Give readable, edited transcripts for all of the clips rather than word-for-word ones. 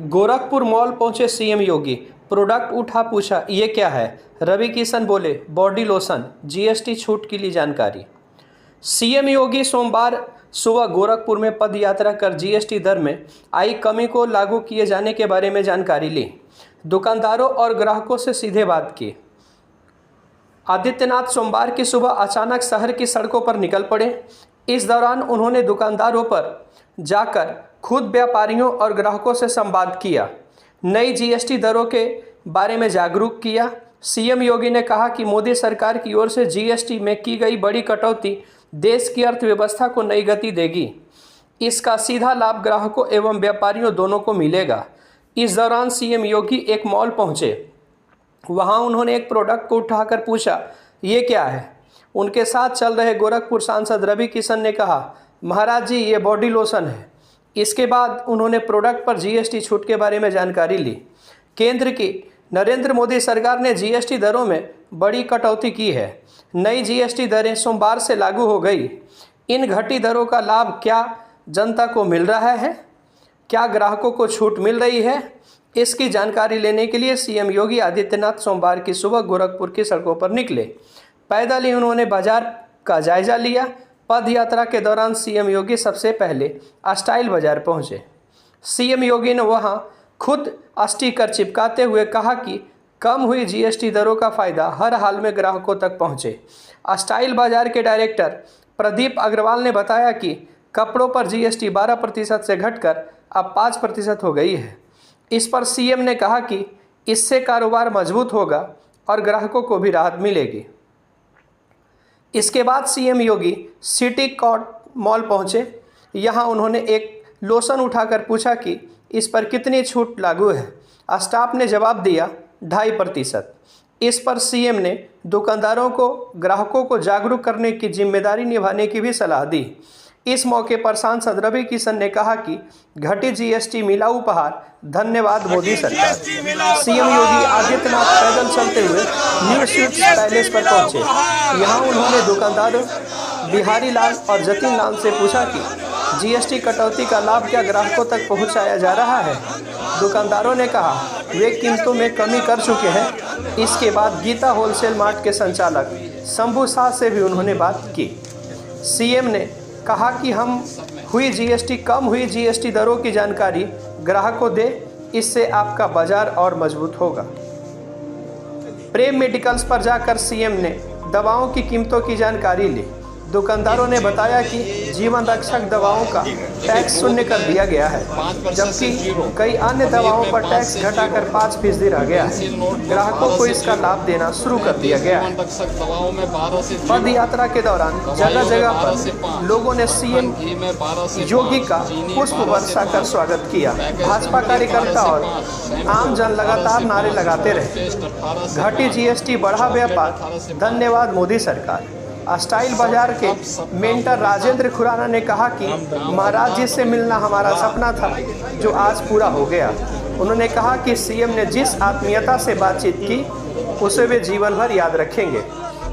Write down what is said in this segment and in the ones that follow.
Gorakhpur mall पहुंचे CM योगी, product उठा पूछा ये क्या है। रवि किशन बोले बॉडी लोशन, जीएसटी छूट की ली जानकारी। सीएम योगी सोमवार सुबह गोरखपुर में पद यात्रा कर जीएसटी दर में आई कमी को लागू किए जाने के बारे में जानकारी ली। दुकानदारों और ग्राहकों से सीधे बात की। आदित्यनाथ सोमवार की सुबह अचानक शहर की सड़कों पर निकल पड़े। इस दौरान उन्होंने दुकानदारों पर जाकर खुद व्यापारियों और ग्राहकों से संवाद किया, नई जीएसटी दरों के बारे में जागरूक किया। सीएम योगी ने कहा कि मोदी सरकार की ओर से जीएसटी में की गई बड़ी कटौती देश की अर्थव्यवस्था को नई गति देगी। इसका सीधा लाभ ग्राहकों एवं व्यापारियों दोनों को मिलेगा। इस दौरान सीएम योगी एक मॉल पहुंचे। वहां उन्होंने एक प्रोडक्ट को उठाकर पूछा ये क्या है। उनके साथ चल रहे गोरखपुर सांसद रवि किशन ने कहा महाराज जी ये बॉडी लोशन है। इसके बाद उन्होंने प्रोडक्ट पर जीएसटी छूट के बारे में जानकारी ली। केंद्र की नरेंद्र मोदी सरकार ने जीएसटी दरों में बड़ी कटौती की है। नई जीएसटी दरें सोमवार से लागू हो गई। इन घटी दरों का लाभ क्या जनता को मिल रहा है, क्या ग्राहकों को छूट मिल रही है, इसकी जानकारी लेने के लिए सीएम योगी आदित्यनाथ सोमवार की सुबह गोरखपुर की सड़कों पर निकले। पैदल ही उन्होंने बाजार का जायजा लिया। पद यात्रा के दौरान सीएम योगी सबसे पहले स्टाइल बाजार पहुंचे। सीएम योगी ने वहां खुद स्टिकर चिपकाते हुए कहा कि कम हुई जीएसटी दरों का फायदा हर हाल में ग्राहकों तक पहुंचे। स्टाइल बाजार के डायरेक्टर प्रदीप अग्रवाल ने बताया कि कपड़ों पर जीएसटी 12% से घटकर अब 5% हो गई है। इस पर सीएम ने कहा कि इससे कारोबार मजबूत होगा और ग्राहकों को भी राहत मिलेगी। इसके बाद सीएम योगी सिटी कॉर्ट मॉल पहुंचे। यहां उन्होंने एक लोशन उठाकर पूछा कि इस पर कितनी छूट लागू है। स्टाफ ने जवाब दिया 2.5%। इस पर सीएम ने दुकानदारों को ग्राहकों को जागरूक करने की जिम्मेदारी निभाने की भी सलाह दी। इस मौके पर सांसद रवि किशन ने कहा कि घटी जीएसटी मिला उपहार, धन्यवाद मोदी सरकार। सीएम योगी आदित्यनाथ पैदल चलते हुए न्यू स्वीट्स पैलेस पर पहुंचे। यहां उन्होंने दुकानदारों बिहारी लाल और जतिन लाल से पूछा कि जीएसटी कटौती का लाभ क्या ग्राहकों तक पहुंचाया जा रहा है। दुकानदारों ने कहा वे कीमतों में कमी कर चुके हैं। इसके बाद गीता होलसेल मार्ट के संचालक शंभू शाह से भी उन्होंने बात की। सीएम ने कहा कि कम हुई जीएसटी दरों की जानकारी ग्राहक को दे, इससे आपका बाजार और मजबूत होगा। प्रेम मेडिकल्स पर जाकर सीएम ने दवाओं की कीमतों की जानकारी ली। दुकानदारों ने बताया कि जीवन रक्षक दवाओं का टैक्स शून्य कर दिया गया है, जबकि कई अन्य दवाओं पर टैक्स घटाकर 5% रह गया है। ग्राहकों को इसका लाभ देना शुरू कर दिया गया है। पद यात्रा के दौरान जगह जगह पर लोगों ने सीएम योगी का पुष्प वर्षा कर स्वागत किया। भाजपा कार्यकर्ता और आम जन लगातार नारे लगाते रहे, घटी जीएसटी, बढ़ा व्यापार, धन्यवाद मोदी सरकार। स्टाइल बाजार के मेंटर राजेंद्र खुराना ने कहा कि महाराज जी से मिलना हमारा सपना था जो आज पूरा हो गया। उन्होंने कहा कि सीएम ने जिस आत्मीयता से बातचीत की उसे वे जीवन भर याद रखेंगे।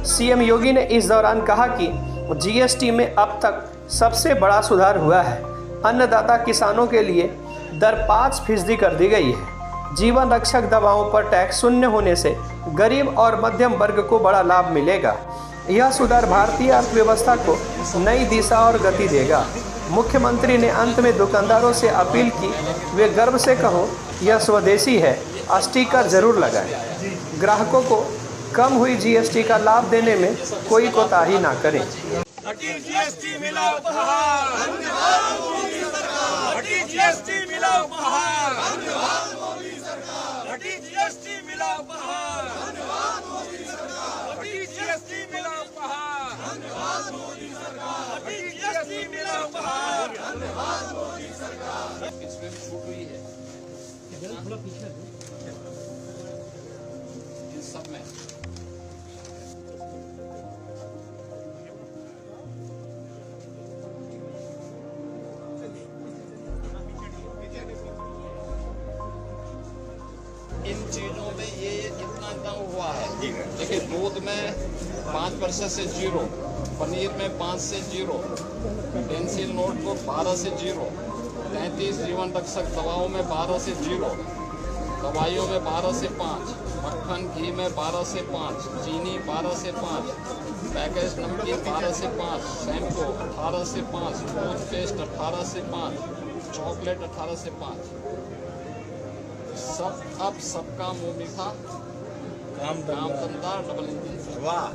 सीएम योगी ने इस दौरान कहा कि जीएसटी में अब तक सबसे बड़ा सुधार हुआ है। अन्नदाता किसानों के लिए दर 5% कर दी गई है। जीवन रक्षक दवाओं पर टैक्स शून्य होने से गरीब और मध्यम वर्ग को बड़ा लाभ मिलेगा। यह सुधार भारतीय अर्थव्यवस्था को नई दिशा और गति देगा। मुख्यमंत्री ने अंत में दुकानदारों से अपील की वे गर्व से कहो यह स्वदेशी है, स्टिकर जरूर लगाएं। ग्राहकों को कम हुई जीएसटी का लाभ देने में कोई कोताही ना करें। जीएसटी मिला उपहार, धन्यवाद मोदी सरकार। जीएसटी मिला उपहार, धन्यवाद मोदी सरकार। जीएसटी मिला उपहार, धन्यवाद मोदी सरकार। जीएसटी मिला उपहार, धन्यवाद मोदी सरकार। जीएसटी मिला उपहार, धन्यवाद मोदी सरकार। इसमें छूट हुई है इन सब में। इन चीजों में ये इतना कम हुआ है। देखिए दूध में 5% से 0, पनीर में 5 से 0, पेंसिल नोट को 12 से 0, 33 जीवन रक्षक दवाओं में 12 से 0, दवाइयों में 12 से 5, मक्खन घी में 12 से 5, चीनी 12 से 5, पैकेज नमकीन 12 से 5, शैम्पू 18 से 5, टूथपेस्ट 18 से 5, चॉकलेट 18 से 5। सब अब सबका मुंह मीठा, काम धंधा डबल इंजन। वाह।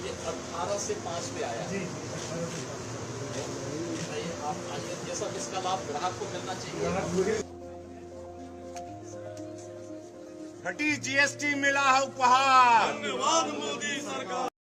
ये 18 से 5 पे आया है। आप ये सब इसका लाभ ग्राहक को मिलना चाहिए। घटी जीएसटी मिला है उपहार। धन्यवाद मोदी सरकार।